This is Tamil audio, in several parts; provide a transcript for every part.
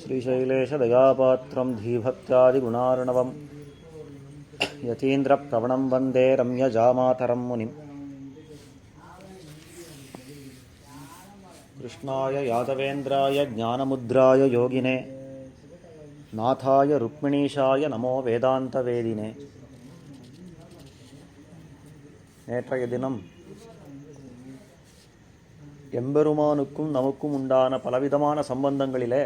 श्रीशैलेशदयापात्रं धीभक्त्यादिगुणार्णवं यतीन्द्रप्रवणं वन्दे रम्यजामातरं मुनिं कृष्णाय यादवेन्द्राय ज्ञानमुद्राय योगिने नाथाय रुक्मिणीशाय नमो वेदान्तवेदिने. நேற்றைய தினம் எம்பெருமானுக்கும் நமக்கும் உண்டான பலவிதமான சம்பந்தங்களிலே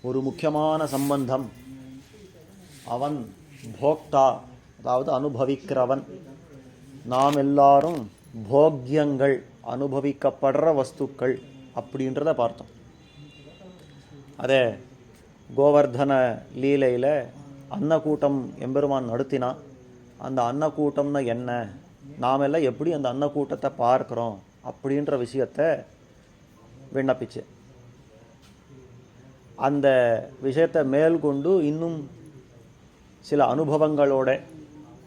ஒரு முக்கியமான சம்பந்தம் அவன் போக்தா, அதாவது அனுபவிக்கிறவன். நாம் எல்லாரும் போக்யங்கள், அனுபவிக்கப்படுற வஸ்துக்கள் அப்படின்றத பார்த்தோம். அதே கோவர்தன லீலையில் அன்னக்கூட்டம் எம்பெருமான் நடத்தினான். அந்த அன்னக்கூட்டம்னா என்ன, நாம் எல்லாம் எப்படி அந்த அன்னக்கூட்டத்தை பார்க்குறோம் அப்படின்ற விஷயத்தை விண்ணப்பிச்சு அந்த விஷயத்தை மேற்கொண்டு இன்னும் சில அனுபவங்களோட,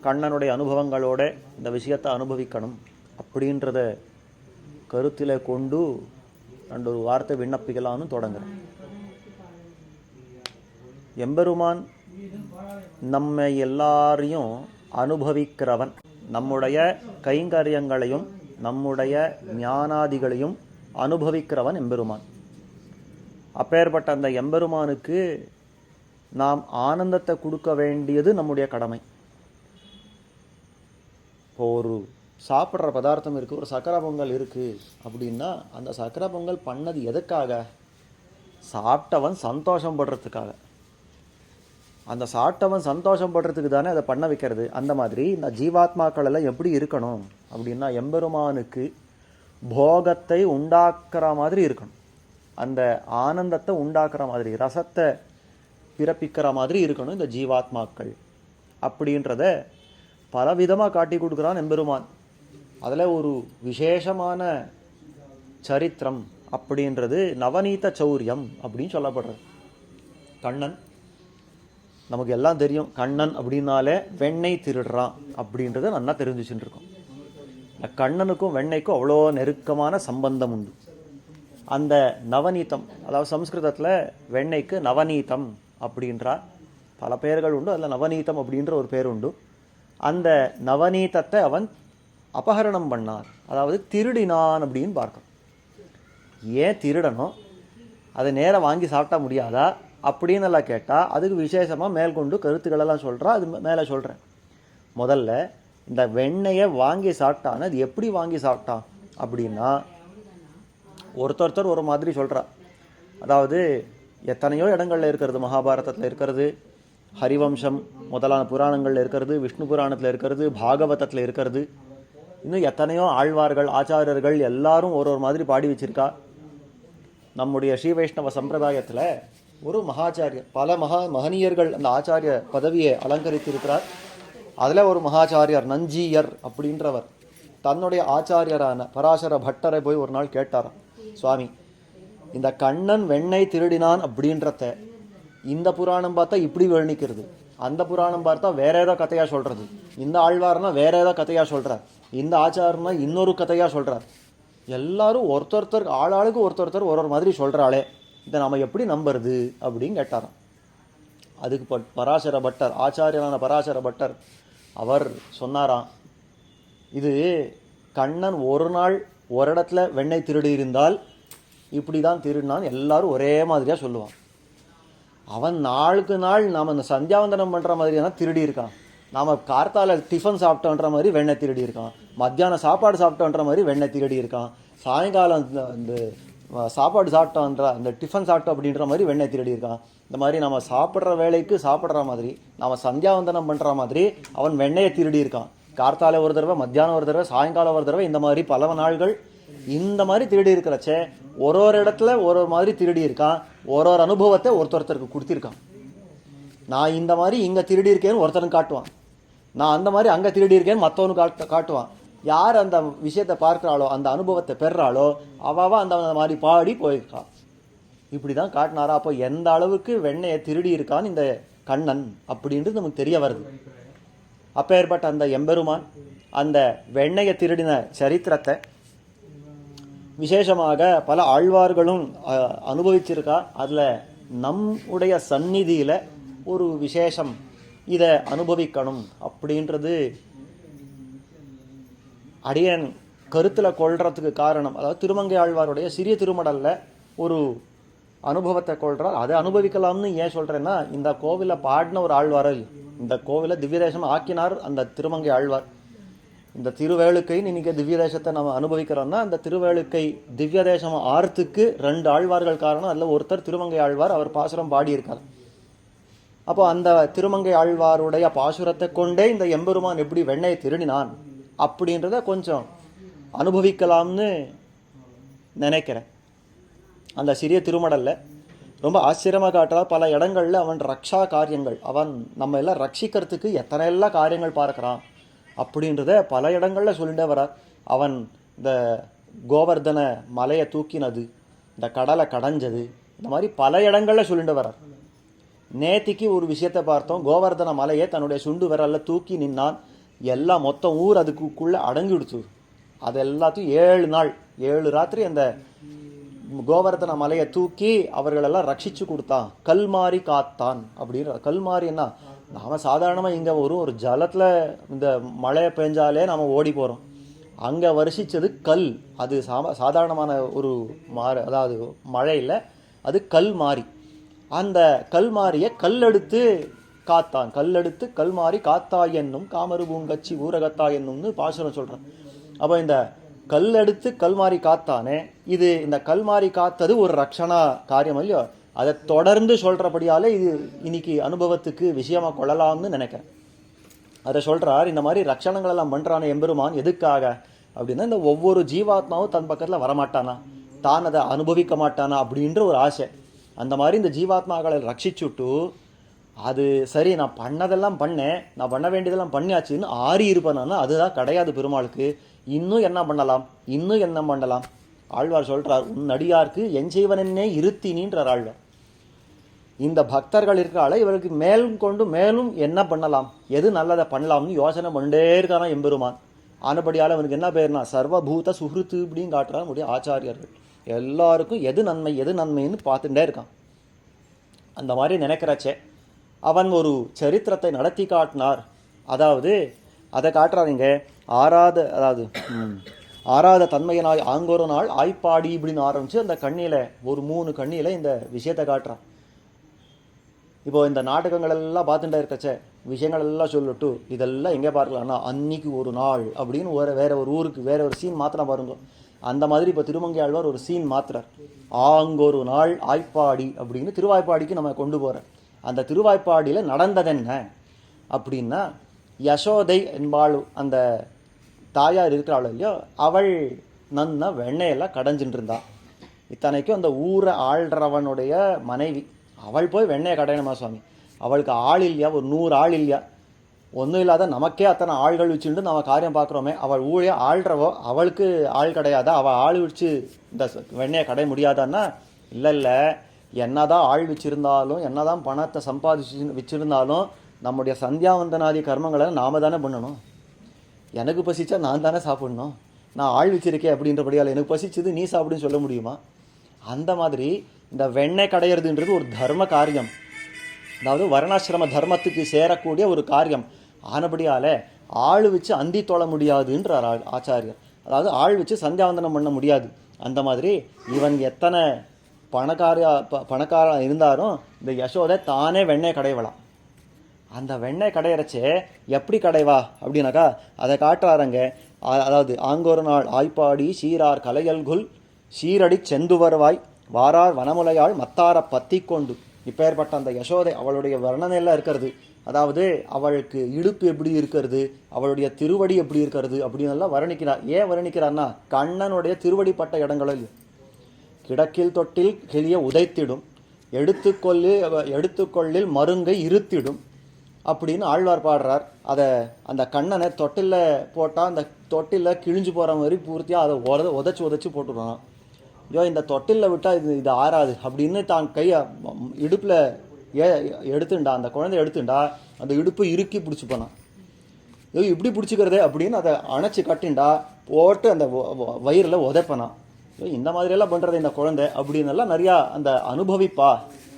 கண்ணனுடைய அனுபவங்களோட இந்த விஷயத்தை அனுபவிக்கணும் அப்படின்றத கருத்தில் கொண்டு ரெண்டு ஒரு வார்த்தை விண்ணப்பிக்கலான்னு தொடங்குறேன். எம்பெருமான் நம்ம எல்லாரையும் அனுபவிக்கிறவன். நம்முடைய கைங்கரியங்களையும் நம்முடைய ஞானாதிகளையும் அனுபவிக்கிறவன் எம்பெருமான். அப்பேற்பட்ட அந்த எம்பெருமானுக்கு நாம் ஆனந்தத்தை கொடுக்க வேண்டியது நம்முடைய கடமை. இப்போ ஒரு சாப்பிட்ற பதார்த்தம் இருக்குது, ஒரு சக்கரை பொங்கல் இருக்குது அப்படின்னா அந்த சக்கரை பொங்கல் பண்ணது எதுக்காக? சாப்பிட்டவன் சந்தோஷம் படுறதுக்காக. அந்த சாப்பிட்டவன் சந்தோஷம் படுறதுக்கு தானே அதை பண்ண வைக்கிறது. அந்த மாதிரி இந்த ஜீவாத்மாக்கள் எல்லாம் எப்படி இருக்கணும் அப்படின்னா எம்பெருமானுக்கு போகத்தை உண்டாக்குற மாதிரி இருக்கணும். அந்த ஆனந்தத்தை உண்டாக்குற மாதிரி, ரசத்தை பிறப்பிக்கிற மாதிரி இருக்கணும் இந்த ஜீவாத்மாக்கள் அப்படின்றத பலவிதமாக காட்டி கொடுக்குறான் எம்பெருமான். அதில் ஒரு விசேஷமான சரித்திரம் அப்படின்றது நவநீத சௌரியம் அப்படின்னு சொல்லப்படுறது. கண்ணன் நமக்கு எல்லாம் தெரியும். கண்ணன் அப்படின்னாலே வெண்ணெய் திருடுறான் அப்படின்றத நல்லா தெரிஞ்சுச்சுட்டு இருக்கோம். இந்த கண்ணனுக்கும் வெண்ணெய்க்கும் அவ்வளோ நெருக்கமான சம்பந்தம் உண்டு. அந்த நவநீதம், அதாவது சம்ஸ்கிருதத்தில் வெண்ணெய்க்கு நவநீதம் அப்படின்றார். பல பெயர்கள் உண்டு, அதில் நவநீதம் அப்படின்ற ஒரு பேர் உண்டு. அந்த நவநீதத்தை அவன் அபகரணம் பண்ணார், அதாவது திருடினான் அப்படின்னு பார்க்கணும். ஏன் திருடணும்? அதை நேராக வாங்கி சாப்பிட்டா முடியாதா அப்படின்னு எல்லாம் கேட்டால் அதுக்கு விசேஷமாக மேற்கொண்டு கருத்துக்களெல்லாம் சொல்கிறான். அது மேலே சொல்கிறேன். முதல்ல இந்த வெண்ணெயை வாங்கி சாப்பிட்டான்னு அது எப்படி வாங்கி சாப்பிட்டான் அப்படின்னா ஒருத்தர் ஒரு மாதிரி சொல்கிறா. அதாவது எத்தனையோ இடங்களில் இருக்கிறது, மகாபாரதத்தில் இருக்கிறது, ஹரிவம்சம் முதலான புராணங்களில் இருக்கிறது, விஷ்ணு புராணத்தில் இருக்கிறது, பாகவதத்தில் இருக்கிறது, இன்னும் எத்தனையோ ஆழ்வார்கள் ஆச்சாரியர்கள் எல்லாரும் ஒரு மாதிரி பாடி வச்சிருக்கா. நம்முடைய ஸ்ரீ வைஷ்ணவ சம்பிரதாயத்தில் ஒரு மகாச்சாரியர், பல மகனீயர்கள் அந்த ஆச்சாரிய பதவியை அலங்கரித்திருக்கிறார். அதில் ஒரு மகாச்சாரியர் நஞ்சியர் அப்படின்றவர் தன்னுடைய ஆச்சாரியரான பராசர பட்டரை போய் ஒரு நாள் கேட்டாராம், சுவாமி, இந்த கண்ணன் வெண்ணெய் திருடினான் அப்படின்றத இந்த புராணம் பார்த்தா இப்படி வர்ணிக்கிறது, அந்த புராணம் பார்த்தா வேற ஏதோ கதையாக சொல்கிறது, இந்த ஆழ்வார்னா வேற ஏதோ கதையாக சொல்கிறார், இந்த ஆச்சாரனா இன்னொரு கதையாக சொல்கிறார், எல்லாரும் ஒருத்தொருத்தர் ஆளாளுக்கு ஒருத்தொருத்தர் ஒரு மாதிரி சொல்கிறாளே, இதை நாம் எப்படி நம்புறது அப்படின்னு கேட்டாராம். அதுக்கு பராசர பட்டர், ஆச்சாரியரான பராசர பட்டர் அவர் சொன்னாராம், இது கண்ணன் ஒரு நாள் ஒரு இடத்துல வெண்ணெய் திருடி இருந்தால் இப்படி தான் திருடினான் எல்லாரும் ஒரே மாதிரியாக சொல்லுவான். அவன் நாளுக்கு நாள் நாம் அந்த சந்தியாவந்தனம் பண்ணுற மாதிரி தான் திருடி இருக்கான். நாம் கார்த்தால டிஃபன் சாப்பிட்டோன்ற மாதிரி வெண்ணெய் திருடி இருக்கான், மத்தியானம் சாப்பாடு சாப்பிட்டோன்ற மாதிரி வெண்ணெய் திருடி இருக்கான், சாயங்காலம் இந்த சாப்பாடு சாப்பிட்டோன்ற அந்த டிஃபன் சாப்பிட்டோம் அப்படின்ற மாதிரி வெண்ணெய் திருடி இருக்கான். இந்த மாதிரி நம்ம சாப்பிட்ற வேலைக்கு சாப்பிட்ற மாதிரி, நாம் சந்தியாவந்தனம் பண்ணுற மாதிரி அவன் வெண்ணெயை திருடி இருக்கான். கார்த்தால ஒரு தடவை, மத்தியானம் ஒரு தடவை, சாயங்காலம் ஒரு தடவை, இந்த மாதிரி பல நாள்கள் இந்த மாதிரி திருடி இருக்கிறச்சே ஒரு இடத்துல ஒரு மாதிரி திருடி இருக்கான். ஒரு அனுபவத்தை ஒருத்தருக்கு கொடுத்திருக்கான். நான் இந்த மாதிரி இங்கே திருடி இருக்கேன்னு ஒருத்தனுக்கு காட்டுவான், நான் அந்த மாதிரி அங்கே திருடி இருக்கேன்னு மற்றவனுக்கு காட்டுவான். யார் அந்த விஷயத்தை பார்க்குறாளோ, அந்த அனுபவத்தை பெறாளோ, அவாவா அந்த மாதிரி பாடி போயிருக்கான். இப்படி தான் காட்டினாரா. அப்போ எந்த அளவுக்கு வெண்ணெயை திருடி இருக்கான்னு இந்த கண்ணன் அப்படின்றது நமக்கு தெரிய வருது. அப்பேற்பட்ட அந்த எம்பெருமான் அந்த வெண்ணெயை திருடின சரித்திரத்தை விசேஷமாக பல ஆழ்வார்களும் அனுபவிச்சிருக்கா. அதில் நம்முடைய சந்நிதியில் ஒரு விசேஷம் இதை அனுபவிக்கணும் அப்படின்றது அடியன் கருத்தில் கொள்றதுக்கு காரணம். அதாவது திருமங்கை ஆழ்வாருடைய சிறிய திருமடலில் ஒரு அனுபவத்தை கொள்கிறார். அதை அனுபவிக்கலாம்னு ஏன் சொல்கிறேன்னா, இந்த கோவிலை பாடின ஒரு ஆழ்வார், இந்த கோவிலை திவ்யதேசம் ஆக்கினார் அந்த திருமங்கை ஆழ்வார். இந்த திருவேளுக்கைன்னு இன்றைக்கி திவ்யதேசத்தை நம்ம அனுபவிக்கிறோம்னா, அந்த திருவேளுக்கை திவ்யதேசம் ஆறுத்துக்கு 2 ஆழ்வார்கள் காரணம். அதில் ஒருத்தர் திருமங்கை ஆழ்வார், அவர் பாசுரம் பாடியிருக்கார். அப்போ அந்த திருமங்கை ஆழ்வாருடைய பாசுரத்தை கொண்டே இந்த எம்பெருமான் எப்படி வெண்ணையை திருடினான் அப்படின்றத கொஞ்சம் அனுபவிக்கலாம்னு நினைக்கிறேன். அந்த சிறிய திருமடலில் ரொம்ப ஆச்சரியமாக காட்டுறார். பல இடங்களில் அவன் ரக்ஷா காரியங்கள், அவன் நம்ம எல்லாம் ரட்சிக்கிறதுக்கு எத்தனை எல்லாம் காரியங்கள் பார்க்குறான் அப்படின்றத பல இடங்களில் சொல்லிட்டே வரார். அவன் இந்த கோவர்தன மலையை தூக்கினது, இந்த கடலை கடைஞ்சது, இந்த மாதிரி பல இடங்களில் சொல்லிட்டு வரார். நேத்திக்கு ஒரு விஷயத்தை பார்த்தோம். கோவர்தன மலையை தன்னுடைய சுண்டு விரலில் தூக்கி நின்னான். எல்லாம் மொத்தம் ஊர் அதுக்குள்ளே அடங்கிடுச்சு. அது எல்லாத்தையும் 7 நாள் 7 ராத்திரி அந்த கோவர்தன மலையை தூக்கி அவர்களெல்லாம் ரட்சிச்சு கொடுத்தான். கல்மாரி காத்தான் அப்படின்ற. கல்மாரின்னா நாம் சாதாரணமாக இங்கே ஒரு ஜலத்தில் இந்த மழையை பெஞ்சாலே நாம் ஓடி போகிறோம். அங்கே வருஷித்தது கல். அது சாதாரணமான ஒரு அதாவது மழையில் அது கல்மாரி. அந்த கல்மாரியை கல்லெடுத்து காத்தான். கல்லெடுத்து கல்மாரி காத்தாய் என்னும் காமரு பூங்கச்சி ஊரகத்தாய் என்னும்னு பாசுரம் சொல்கிறேன். அப்போ இந்த கல்லெடுத்து கல்மாரி காத்தானே, இது இந்த கல்மாரி காத்தது ஒரு ரக்ஷணா காரியம் இல்லையோ, அதை தொடர்ந்து சொல்கிறபடியாலே இது இன்னைக்கு அனுபவத்துக்கு விஷயமாக கொள்ளலாம்னு நினைக்கிறேன். அதை சொல்கிறார். இந்த மாதிரி ரக்ஷணங்களெல்லாம் பண்ணுறான எம்பெருமான் எதுக்காக அப்படின்னா, இந்த ஒவ்வொரு ஜீவாத்மாவும் தன் பக்கத்தில் வரமாட்டானா, தான் அதை அனுபவிக்க மாட்டானா அப்படின்ற ஒரு ஆசை. அந்த மாதிரி இந்த ஜீவாத்மாக்களை ரட்சிச்சுட்டு, அது சரி நான் பண்ணதெல்லாம் பண்ணேன், நான் பண்ண வேண்டியதெல்லாம் பண்ணியாச்சுன்னு ஆறி இருப்பேனா, அதுதான் கிடையாது பெருமாளுக்கு. இன்னும் என்ன பண்ணலாம், இன்னும் என்ன பண்ணலாம். ஆழ்வார் சொல்கிறார், உன் அடியார்க்கு என் செய்வனே இருத்தினின்றார் ஆழ்வார். இந்த பக்தர்கள் இருக்கிறால இவருக்கு மேலும் கொண்டு மேலும் என்ன பண்ணலாம், எது நல்லதை பண்ணலாம்னு யோசனை பண்ணிட்டே இருக்கானா எம்பெருமான். ஆனபடியால் அவனுக்கு என்ன பேர்னா சர்வபூத சுஹൃத்து இப்படின்னு காட்டுறான் நம்முடைய ஆச்சாரியர்கள். எல்லாருக்கும் எது நன்மை எது நன்மைன்னு பார்த்துட்டே இருக்கான். அந்த மாதிரி நினைக்கிறச்சே அவன் ஒரு சரித்திரத்தை நடத்தி காட்டினார். அதாவது அதை காட்டுறாருங்க. ஆறாத தன்மையனாய் ஆங்கொரு நாள் ஆய்ப்பாடி இப்படின்னு ஆரம்பித்து அந்த கண்ணியில் ஒரு 3 கண்ணியில் இந்த விஷயத்தை காட்டுறான். இப்போ இந்த நாடகங்கள் எல்லாம் பார்த்துட்டே இருக்கச்சே விஷயங்கள் எல்லாம் சொல்லிட்டு இதெல்லாம் எங்கே பார்க்கலாம்னா, அன்னைக்கு ஒரு நாள் அப்படின்னு வேற ஒரு ஊருக்கு வேற ஒரு சீன் மாத்திரம் பாருங்க. அந்த மாதிரி இப்போ திருமங்கை ஆழ்வார் ஒரு சீன் மாத்திரார். ஆங்கொரு நாள் ஆய்ப்பாடி அப்படின்னு திருவாய்ப்பாடிக்கு நம்ம கொண்டு போகிறோம். அந்த திருவாய்ப்பாடியில் நடந்ததென்ன அப்படின்னா, யசோதை என்பாள் அந்த தாயார் இருக்கிறாள் இல்லையோ, அவள் நன்னா வெண்ணையெல்லாம் கடைஞ்சிட்டு இருந்தாள். இத்தனைக்கும் அந்த ஊரை ஆள்றவனுடைய மனைவி. அவள் போய் வெண்ணையை கடையணுமா சுவாமி, அவளுக்கு ஆள் இல்லையா, ஒரு 100 ஆள் இல்லையா, ஒன்றும் இல்லாத நமக்கே அத்தனை ஆள்கள் வச்சுட்டு நம்ம காரியம் பார்க்குறோமே, அவள் ஊழிய ஆள்றவோ அவளுக்கு ஆள் கிடையாதா, அவள் ஆள் வச்சு இந்த வெண்ணையை கடைய முடியாதான்னா, இல்லை என்னதான் ஆள் வச்சுருந்தாலும் என்னதான் பணத்தை சம்பாதிச்சு வச்சுருந்தாலும் நம்முடைய சந்தியாவந்தனாதி கர்மங்களை நாம் தானே பண்ணணும். எனக்கு பசிச்சா நான் தானே சாப்பிடணும். நான் ஆள் வச்சிருக்கேன் அப்படின்றபடியால் எனக்கு பசிச்சது நீ சாப்பிடுன்னு சொல்ல முடியுமா? அந்த மாதிரி இந்த வெண்ணெய் கடையிறதுன்றது ஒரு தர்ம காரியம். அதாவது வர்ணாசிரம தர்மத்துக்கு சேரக்கூடிய ஒரு காரியம். ஆனபடியால் ஆள் வச்சு அந்தி தொழ முடியாதுன்றார் ஆச்சாரியர். அதாவது ஆள் வச்சு சந்தியாவந்தனம் பண்ண முடியாது. அந்த மாதிரி இவன் எத்தனை பணக்கார இருந்தாலும் இந்த யசோதை தானே வெண்ணெய் கடைவலாம். அந்த வெண்ணெய் கடையிறச்சே எப்படி கடைவா அப்படின்னாக்கா அதை காட்டுறாருங்க. அதாவது ஆங்கொரு நாள் ஆய்ப்பாடி சீரார் கலையல்குல் சீரடி செந்துவர்வாய் வாரார் வனமுலையாள் மத்தார பத்தி கொண்டு. இப்பேற்பட்ட அந்த யசோதை அவளுடைய வர்ணனையெல்லாம் இருக்கிறது. அதாவது அவளுக்கு இடுப்பு எப்படி இருக்கிறது, அவளுடைய திருவடி எப்படி இருக்கிறது அப்படின்னு எல்லாம் வர்ணிக்கிறார். ஏன் வர்ணிக்கிறார்னா, கண்ணனுடைய திருவடிப்பட்ட இடங்களில் கிடக்கில் தொட்டில் கிளிய உதைத்திடும், எடுத்துக்கொள்ளில் மருங்கை இருத்திடும் அப்படின்னு ஆழ்வார் பாடுறார். அதை அந்த கண்ணனை தொட்டிலில் போட்டால் அந்த தொட்டிலில் கிழிஞ்சு போகிற மாதிரி பூர்த்தியாக அதை உதச்சி போட்டுடுறான். ஐயோ இந்த தொட்டிலில் விட்டால் இது ஆறாது அப்படின்னு தான் கையை இடுப்பில் எடுத்துண்டா, அந்த குழந்தை எடுத்துண்டா அந்த இடுப்பு இறுக்கி பிடிச்சி போனான். ஐயோ இப்படி பிடிச்சிக்கிறதே அப்படின்னு அதை அணைச்சி கட்டிண்டா போட்டு அந்த வயிறில் உதைப்பனான். ஐயோ இந்த மாதிரியெல்லாம் பண்ணுறது இந்த குழந்தை அப்படின்னெல்லாம் நிறையா அந்த அனுபவிப்பா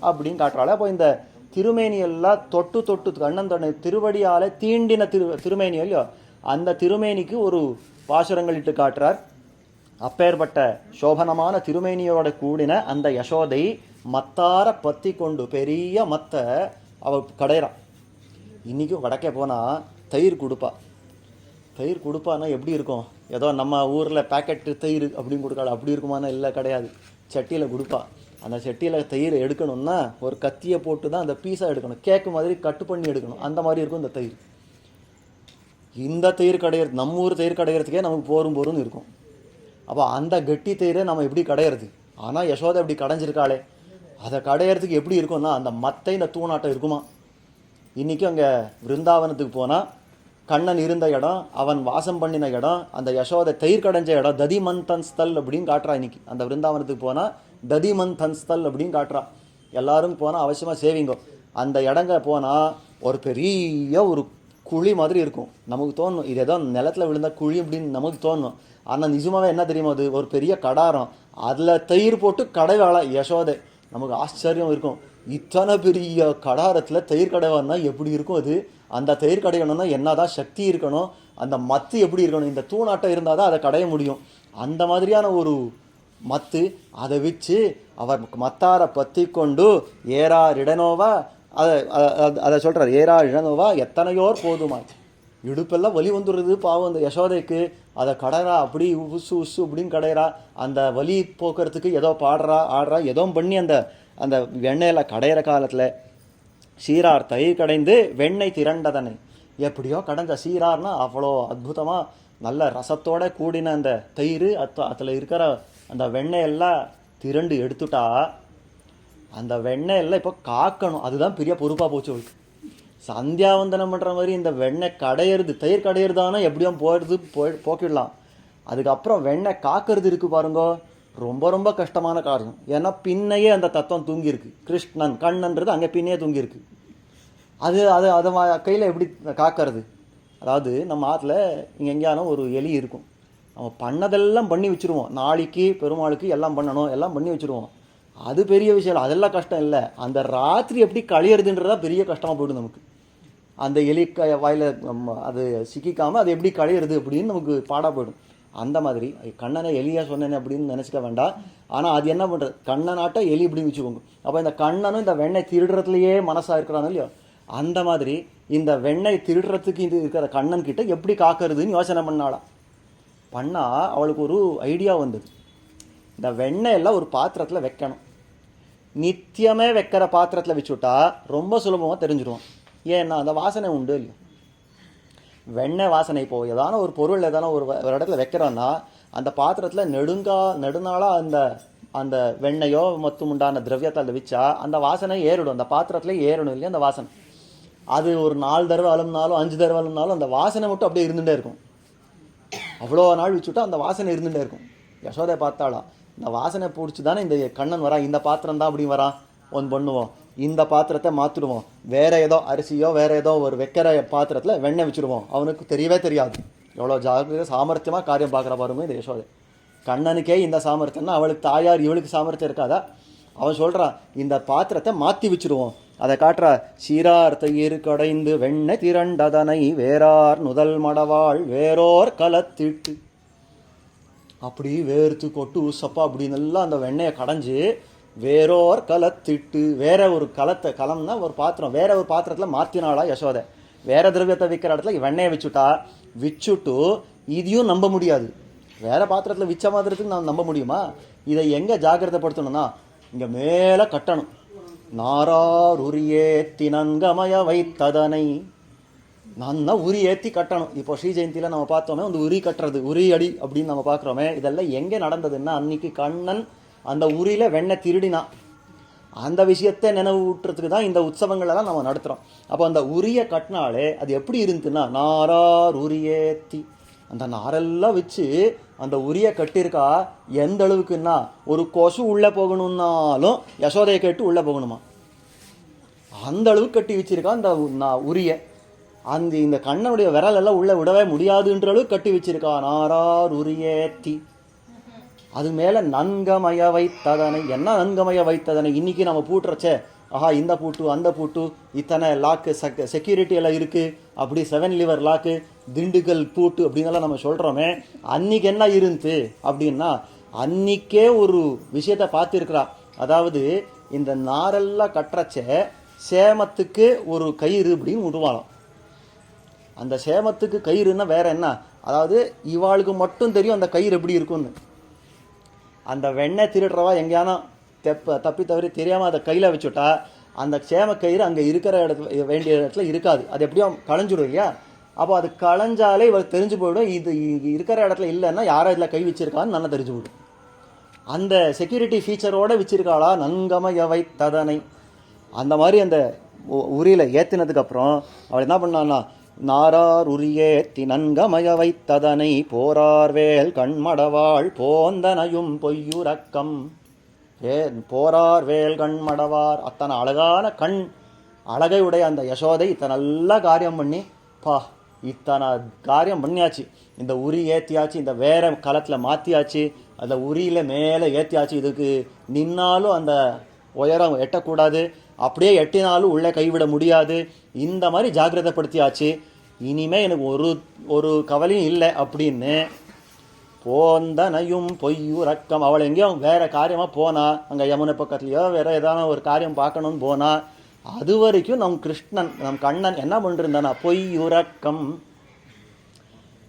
அப்படின்னு காட்டுறாள். அப்போ இந்த திருமேனியெல்லாம் தொட்டு தொட்டு கண்ணன் தன்னை திருவடியால் தீண்டின திருமேனியோ இல்லையோ, அந்த திருமேனிக்கு ஒரு பாசுரங்கள் இட்டு காட்டுறார். அப்பேற்பட்ட சோபனமான திருமேனியோட கூடின அந்த யசோதை மத்தார பத்தி கொண்டு பெரிய மத்த அவள் கடையிறான். இன்றைக்கும் வடக்கே போனால் தயிர் கொடுப்பா. தயிர் கொடுப்பான்னா எப்படி இருக்கும்? ஏதோ நம்ம ஊரில் பேக்கெட்டு தயிர் அப்படின்னு கொடுக்காள் அப்படி இருக்குமானா? இல்லை, கிடையாது. சட்டியில் கொடுப்பா. அந்த சட்டியில் தயிர் எடுக்கணும்னா ஒரு கத்தியை போட்டு தான் அந்த பீஸாக எடுக்கணும். கேக்கு மாதிரி கட்டு பண்ணி எடுக்கணும். அந்த மாதிரி இருக்கும் இந்த தயிர். இந்த தயிர் கடையிறது நம்ம ஊர் தயிர் கடையிறதுக்கே நமக்கு போரும் இருக்கும். அப்போ அந்த கெட்டி தயிரை நம்ம எப்படி கடையிறது? ஆனால் யசோதை எப்படி கடைஞ்சிருக்காளே, அதை கடையிறதுக்கு எப்படி இருக்கும்னா அந்த மத்தை இந்த தூணாட்டம் இருக்குமா. இன்றைக்கும் அங்கே விருந்தாவனத்துக்கு போனால் கண்ணன் இருந்த இடம், அவன் வாசம் பண்ணின இடம், அந்த யசோதை தயிர் கடைஞ்ச இடம் ததிமந்தன் ஸ்தல் அப்படின்னு காட்டுறா. இன்றைக்கி அந்த விருந்தாவனத்துக்கு போனால் ததிமந்தன் ஸ்தல் அப்படின்னு காட்டுறா. எல்லாரும் போனால் அவசியமாக சேவிங்கோ. அந்த இடங்க போனால் ஒரு பெரிய ஒரு குழி மாதிரி இருக்கும். நமக்கு தோணும் இது ஏதோ நிலத்தில் விழுந்த குழி அப்படின்னு நமக்கு தோணும். ஆனால் நிஜமாவே என்ன தெரியுமா, அது ஒரு பெரிய கடாரம். அதில் தயிர் போட்டு கடைவாளா யசோதை. நமக்கு ஆச்சரியம் இருக்கும். இத்தனை பெரிய கடாரத்தில் தயிர் கடைவான்னா எப்படி இருக்கும் அது? அந்த தயிர் கடையணும்னா என்னதான் சக்தி இருக்கணும், அந்த மத்து எப்படி இருக்கணும்? இந்த தூணாட்டம் இருந்தால் தான் அதை கடைய முடியும். அந்த மாதிரியான ஒரு மத்து. அதை வச்சு அவர் மத்தார பற்றி கொண்டு ஏறார் இடனோவா, அதை சொல்கிறார். ஏறார் இடனோவா எத்தனையோர் போதுமா. இடுப்பெல்லாம் வலி வந்துடுறது பாவம் அந்த யசோதைக்கு. அதை கடைறா, அப்படி உசு உசு அப்படின்னு கடைறா. அந்த வலி போக்குறதுக்கு ஏதோ ஆடுறா ஏதோ பண்ணி அந்த அந்த வெண்ணெயில் கடையிற காலத்தில் சீரார் தயிர் கடைந்து வெண்ணெய் திரண்டதனை. எப்படியோ கடைஞ்ச சீரார்னா அவ்வளோ அற்புதமாக நல்ல ரசத்தோட கூடின அந்த தயிர், அதில் இருக்கிற அந்த வெண்ணெயெல்லாம் திரண்டு எடுத்துட்டா. அந்த வெண்ணெயெல்லாம் இப்போ காக்கணும். அதுதான் பெரிய பொறுப்பாக போச்சு அவளுக்கு. சந்தியாவந்தனம் பண்ணுற மாதிரி இந்த வெண்ணெய் கடையிறது, தயிர் கடையிறதானா எப்படியும் போயிடுது, போக்கிடலாம். அதுக்கப்புறம் வெண்ணெய் காக்கிறது இருக்குது பாருங்கோ, ரொம்ப ரொம்ப கஷ்டமான காரியம். ஏன்னா பின்னையே அந்த தத்துவம் தூங்கியிருக்கு. கிருஷ்ணன் கண்ணன்றது அங்கே பின்னையே தூங்கியிருக்கு. அது அது அதை கையில் எப்படி காக்கிறது? அதாவது நம்ம ஆற்றுல இங்கே எங்கேயாலும் ஒரு எலி இருக்கும். நம்ம பண்ணதெல்லாம் பண்ணி வச்சுருவோம். நாளைக்கு பெருமாளுக்கு எல்லாம் பண்ணணும், எல்லாம் பண்ணி வச்சுருவோம். அது பெரிய விஷயம் இல்லை, அதெல்லாம் கஷ்டம் இல்லை. அந்த ராத்திரி எப்படி கழியறதுன்றதா பெரிய கஷ்டமாக போய்டும் நமக்கு. அந்த எலி வாயில் அது சிக்கிக்காமல் அது எப்படி கழியறது அப்படின்னு நமக்கு பாடாக போய்டும். அந்த மாதிரி கண்ணனை எலியாக சொன்னேன்னு அப்படின்னு நினச்சிக்க வேண்டாம். ஆனால் அது என்ன பண்ணுறது, கண்ணனாட்ட எலி இப்படின்னு வச்சுக்கோங்க. அப்போ இந்த கண்ணனும் இந்த வெண்ணெய் திருடுறதுலையே மனசாக இருக்கிறானோ இல்லையோ, அந்த மாதிரி இந்த வெண்ணெய் திருடுறதுக்கு இது இருக்கிற கண்ணன் கிட்ட எப்படி காக்கிறதுன்னு யோசனை பண்ணாலாம். பண்ணால் அவளுக்கு ஒரு ஐடியா வந்தது. இந்த வெண்ணெயெல்லாம் ஒரு பாத்திரத்தில் வைக்கணும். நித்தியமே வைக்கிற பாத்திரத்தில் வச்சுவிட்டா ரொம்ப சுலபமாக தெரிஞ்சிடுவோம். ஏன்னா அந்த வாசனை உண்டு இல்லையா, வெண்ணெய் வாசனை. இப்போது ஏதான ஒரு பொருள் ஏதான ஒரு இடத்துல வைக்கிறோன்னா அந்த பாத்திரத்தில் நெடுநாளாக அந்த அந்த வெண்ணெயோ மொத்தம் உண்டான திரவியத்தை அதில் வச்சா அந்த வாசனை ஏறிடும். அந்த பாத்திரத்தில் ஏறணும் இல்லையா அந்த வாசனை. அது ஒரு 4 தடவை அழுந்தாலும் 5 தடவை அழுந்தாலும் அந்த வாசனை மட்டும் அப்படியே இருந்துகிட்டே இருக்கும். அவ்வளோ நாள் வச்சுட்டா அந்த வாசனை இருந்துகிட்டே இருக்கும். யசோதை பார்த்தாளா, இந்த வாசனை பிடிச்சி தானே இந்த கண்ணன் வரா, இந்த பாத்திரம் தான் அப்படி வரா, ஒன்று பண்ணுவோம், இந்த பாத்திரத்தை மாற்றிடுவோம், வேறு ஏதோ அரிசியோ வேறு ஏதோ ஒரு வைக்கிற பாத்திரத்தில் வெண்ணெய் வச்சுடுவோம். அவனுக்கு தெரியவே தெரியாது. எவ்வளோ ஜாகிரதை சாமர்த்தியமாக காரியம் பார்க்குற பாருங்க இந்த யசோதை. கண்ணனுக்கே இந்த சாமர்த்தியம்னா அவளுக்கு தாயார் இவளுக்கு சாமர்த்தியம் இருக்காதா? அவன் சொல்கிறான், இந்த பாத்திரத்தை மாற்றி வச்சுடுவோம். அதை காட்டுறா. சீரார் தயிர் கடைந்து வெண்ணெய் திரண்டதனை வேறார் நுதல் மடவாள் வேறோர் கலத்திட்டு. அப்படி வேர்த்து கொட்டு உசப்பா அப்படின்னு எல்லாம் அந்த வெண்ணெயை கடைஞ்சி வேறோர் கலத்திட்டு, வேற ஒரு கலம்னா ஒரு பாத்திரம், வேற ஒரு பாத்திரத்தில் மாற்றினாளா யசோதை. வேற திரவியத்தை விற்கிற இடத்துல வெண்ணெயை விச்சுட்டு இதையும் நம்ப முடியாது. வேற பாத்திரத்தில் விச்ச மாதிரத்துக்கு நான் நம்ப முடியுமா? இதை எங்கே ஜாகிரதைப்படுத்தணும்னா இங்கே மேலே கட்டணும். நாரார் உரியேத்தி நன்கமய வைத்ததனை. நன்னா உரி ஏற்றி கட்டணும். இப்போ ஸ்ரீ ஜெயந்தியில் நம்ம பார்த்தோமே அந்த உரி கட்டுறது, உரி அடி அப்படின்னு நம்ம பார்க்குறோமே, இதெல்லாம் எங்கே நடந்ததுன்னா அன்னைக்கு கண்ணன் அந்த உரியில் வெண்ணெய் திருடினா. அந்த விஷயத்தை நினைவு ஊட்டுறதுக்கு தான் இந்த உற்சவங்களெல்லாம் நம்ம நடத்துகிறோம். அப்போ அந்த உரியை கட்டினாலே அது எப்படி இருந்துச்சுன்னா நாரார் உரியேத்தி, அந்த நாரெல்லாம் வச்சு அந்த உரியை கட்டியிருக்கா. எந்த அளவுக்குன்னா ஒரு கொசு உள்ளே போகணுன்னாலும் யசோதையை கேட்டு உள்ளே போகணுமா, அந்த அளவுக்கு கட்டி வச்சிருக்கா அந்த உரியை. அந்த இந்த கண்ணனுடைய விரலெல்லாம் உள்ளே விடவே முடியாதுன்ற அளவுக்கு கட்டி வச்சிருக்கா. நாரார் உரியேத்தி. அது மேலே நன்கமய வைத்ததனை. என்ன நன்கமய வைத்ததனை? இன்றைக்கி நம்ம பூட்டுறச்சே, ஆஹா இந்த பூட்டு அந்த பூட்டு இத்தனை லாக்கு செக்யூரிட்டி எல்லாம் இருக்குது, அப்படி 7 லிவர் லாக்கு, திண்டுக்கல் பூட்டு அப்படின்னெல்லாம் நம்ம சொல்கிறோமே, அன்றைக்கி என்ன இருந்து அப்படின்னா அன்றைக்கே ஒரு விஷயத்தை பார்த்துருக்குறா. அதாவது இந்த நாரெல்லாம் கட்டுறச்சே சேமத்துக்கு ஒரு கயிறு அப்படின்னு விடுவாளாம். அந்த சேமத்துக்கு கயிறுன்னா வேற என்ன, அதாவது இவாளுக்கு மட்டும் தெரியும் அந்த கயிறு எப்படி இருக்கும்னு. அந்த வெண்ணெய் திருடுறவா எங்கேயானா தப்பி தவறி தெரியாமல் அதை கையில் வச்சுட்டா அந்த சேம கயிறு அங்கே இருக்கிற இடத்துல வேண்டிய இடத்துல இருக்காது, அது எப்படியும் களைஞ்சிடும் இல்லையா. அப்போ அது களைஞ்சாலே இவள் தெரிஞ்சு போயிடும், இது இருக்கிற இடத்துல இல்லைன்னா யாரோ இதில் கை வச்சிருக்கான்னு நல்லா தெரிஞ்சு போயிடும். அந்த செக்யூரிட்டி ஃபீச்சரோடு வச்சிருக்காளா நன்கமய வைத்ததனை. அந்த மாதிரி அந்த உரியில் ஏற்றினதுக்கப்புறம் அவள் என்ன பண்ணான்னா, நாரார் உரியேத்தி நன்கமய வைத்ததனை போரார்வேல் கண்மடவாள் போந்தனையும் பொய்யுறக்கம். போரார் வேல் கண்மடவார். அத்தனை அழகான கண் அழகை உடைய அந்த யசோதை இத்தனை நல்லா காரியம் பண்ணி, இத்தனை காரியம் பண்ணியாச்சு, இந்த உரி ஏற்றியாச்சு, இந்த வேற களத்தில் மாற்றியாச்சு, அந்த உரியில் மேலே ஏற்றியாச்சு, இதுக்கு நின்னாலும் அந்த உயரம் எட்டக்கூடாது, அப்படியே எட்டினாலும் உள்ளே கைவிட முடியாது, இந்த மாதிரி ஜாக்கிரதைப்படுத்தியாச்சு, இனிமேல் எனக்கு ஒரு கவலையும் இல்லை அப்படின்னு போந்தனையும் பொய்யுறக்கம். அவள் எங்கேயும் வேற காரியமாக போனா, அங்கே யமுனை பக்கத்துலையோ வேற ஏதான ஒரு காரியம் பார்க்கணும்னு போனா, அது வரைக்கும் நம் கிருஷ்ணன் நம் கண்ணன் என்ன பண்ணிட்டு இருந்தானா, பொய்யுறக்கம்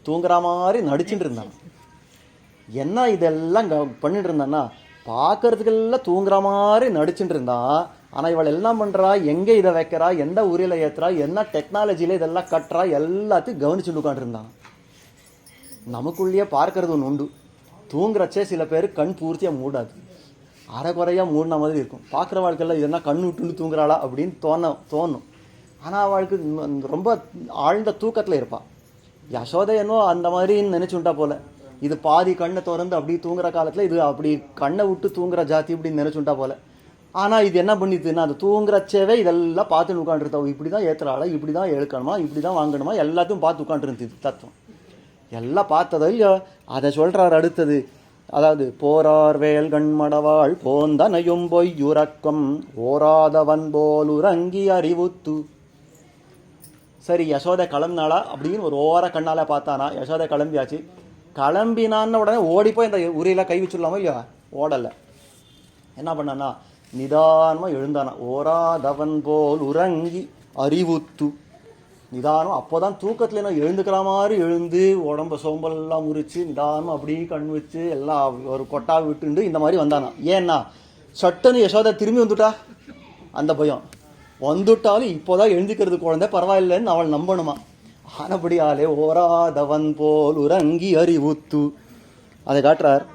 தூங்குற மாதிரி நடிச்சுட்டு இருந்தான். என்ன இதெல்லாம் பண்ணிட்டு இருந்தான்னா, பார்க்கறதுக்கெல்லாம் தூங்குற மாதிரி நடிச்சுட்டு இருந்தான். ஆனால் இவள் எல்லாம் பண்ணுறா, எங்கே இதை வைக்கிறா, எந்த உரியில் ஏற்றுறா, என்ன டெக்னாலஜியில் இதெல்லாம் கட்டுறா, எல்லாத்தையும் கவனிச்சுட்டு உட்காந்துருந்தான். நமக்குள்ளேயே பார்க்கறது ஒன்று உண்டு. தூங்குறச்சே சில பேர் கண் பூர்த்தியாக மூடாது, அரைக்குறையாக மூடின மாதிரி இருக்கும். பார்க்குற வாழ்க்கையில் இதெல்லாம் கண் விட்டுன்னு தூங்குறாளா அப்படின்னு தோணும். ஆனால் அவளுக்கு ரொம்ப ஆழ்ந்த தூக்கத்தில் இருப்பாள். யசோதையனோ அந்த மாதிரின்னு நினச்சுட்டா போல், இது பாதி கண்ணை திறந்து அப்படி தூங்குற காலத்தில் இது அப்படி கண்ணை விட்டு தூங்குற ஜாதி இப்படின்னு நினச்சுட்டா போல். ஆனால் இது என்ன பண்ணிதுன்னா, அது தூங்குறச்சேவே இதெல்லாம் பார்த்துன்னு உட்காந்துருத்தா, இப்படி தான் ஏற்றுறாளா, இப்படி தான் எடுக்கணுமா, இப்படி தான் வாங்கணுமா, எல்லாத்தையும் பார்த்து உட்காந்துருந்துது தத்துவம். எல்லாம் பார்த்ததோ இல்லையோ அதை சொல்கிறார் அடுத்தது. அதாவது போரார் வேல் கண்மடவாள் போந்தனையும் பொய்யுறக்கம் ஓராதவன் போல் உறங்கி அறிவுத்து. சரி யசோதை கிளம்பினாளா அப்படின்னு ஒரு ஓர கண்ணால் பார்த்தானா. யசோதை கிளம்பியாச்சு. கிளம்பினான்னு உடனே ஓடிப்போய் இந்த உரியில் கை வச்சுடலாமோ இல்லையா, ஓடலை. என்ன பண்ணானா, நிதானமாக எழுந்தானா. ஓராதவன் போல் உறங்கி அறிவுத்து. நிதானம். அப்போ தான் தூக்கத்தில் நான் எழுந்துக்கிற மாதிரி எழுந்து உடம்ப சோம்பலெல்லாம் முறித்து நிதானமாக அப்படியே கண் வச்சு எல்லாம் ஒரு கொட்டாக விட்டுண்டு இந்த மாதிரி வந்தானா. ஏன்னா சட்டுன்னு யசோதை திரும்பி வந்துட்டா, அந்த பயம் வந்துட்டாலும் இப்போதான் எழுந்துக்கிறது குழந்தை பரவாயில்லைன்னு அவள் நம்பணுமா. ஆனபடியாலே ஓராதவன் போல் உறங்கி அறிவுத்து. அதை காட்டுறார்.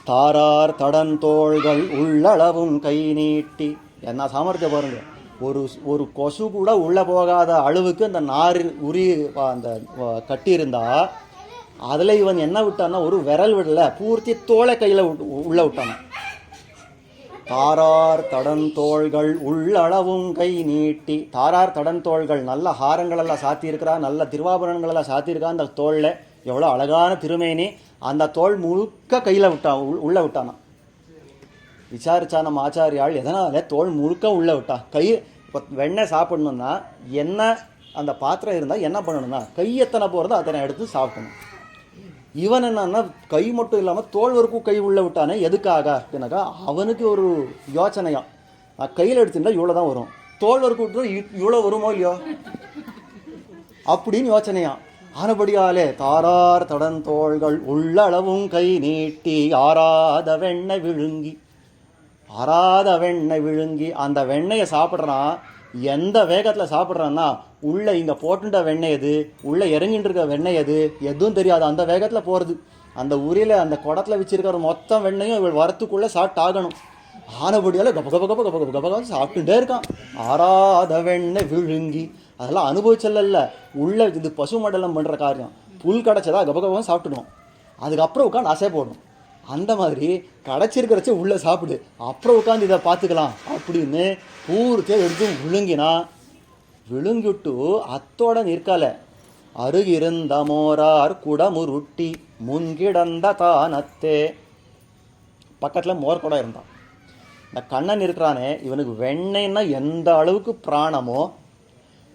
தாரார் தடன் தோள்கள் உள்ளளவும் கை நீட்டி. என்ன சாமர்த்தியம் பாருங்க. ஒரு கொசு கூட உள்ளே போகாத அளவுக்கு அந்த நார் உரி அந்த கட்டியிருந்தா, அதில் இவன் என்ன விட்டான்னா ஒரு விரல் விடல, பூர்த்தி தோளை கையில் உள்ளே விட்டான். தாரார் தடன் தோள்கள் உள்ளளவும் கை நீட்டி. தாரார் தடன் தோள்கள், நல்ல ஹாரங்களெல்லாம் சாத்தியிருக்கிறா, நல்ல திருவாபரணங்களெல்லாம் சாத்தியிருக்கா. அந்த தோளில் எவ்வளோ அழகான திருமேனி. அந்த தோள் முழுக்க கையில் உள்ளே விட்டானா. விசாரிச்சா நம்ம ஆச்சாரியாள் எதனால தோல் முழுக்க உள்ளே விட்டா. கை இப்போ வெண்ணெய் சாப்பிடணுன்னா எண்ணெய் அந்த பாத்திரம் இருந்தால் என்ன பண்ணணும்னா, கை எத்தனை போகிறதோ அத்தனை எடுத்து சாப்பிடணும். இவன் என்னன்னா கை மட்டும் இல்லாமல் தோல் வரைக்கும் கை உள்ளே விட்டானே. எதுக்காக அப்படின்னாக்கா அவனுக்கு ஒரு யோசனையா, கையில் எடுத்துட்டா இவ்வளோ தான் வரும், தோல் வரைக்கும் விட்டு இவ்வளோ வருமோ இல்லையோ அப்படின்னு யோசனையா. ஆனபடியாலே தாரார் தடன் தோள்கள் உள்ளளவும் கை நீட்டி ஆறாத வெண்ணெய் விழுங்கி. ஆறாத வெண்ணெய் விழுங்கி. அந்த வெண்ணெயை சாப்பிட்றான். எந்த வேகத்தில் சாப்பிட்றான்னா, உள்ளே இங்கே போட்டுட்ட வெண்ணெய் எது, உள்ளே இறங்கிட்டு இருக்க வெண்ணெய் எது எதுவும் தெரியாது, அந்த வேகத்தில் போகிறது. அந்த உரியில் அந்த குடத்தில் வச்சிருக்கிற மொத்தம் வெண்ணையும் இவள் வரத்துக்குள்ளே சாப்பிட்டு ஆகணும். ஆனபடியால் கப கப கப கப கப கப சாப்பிட்டுட்டே இருக்கான். ஆறாத வெண்ணெய் விழுங்கி. அதெல்லாம் அனுபவிச்சல, உள்ள இது பசு மண்டலம் பண்ணுற காரியம். புல் கிடச்சதா கப கபம் சாப்பிட்டுடும், அதுக்கப்புறம் உட்காந்து அசை போடும். அந்த மாதிரி கிடச்சிருக்கிறச்ச உள்ளே சாப்பிடு, அப்புறம் உட்காந்து இதை பார்த்துக்கலாம் அப்படின்னு பூர்த்தியாக எடுத்து விழுங்கினா. விழுங்கிட்டு அத்தோட நிற்கலை. அருகிருந்த மோரார் குடமுருட்டி. முன்கிடந்த தானத்தே. பக்கத்தில் மோர் கூட இருந்தான். இந்த கண்ணன் இருக்கிறானே, இவனுக்கு வெண்ணெய்னா எந்த அளவுக்கு பிராணமோ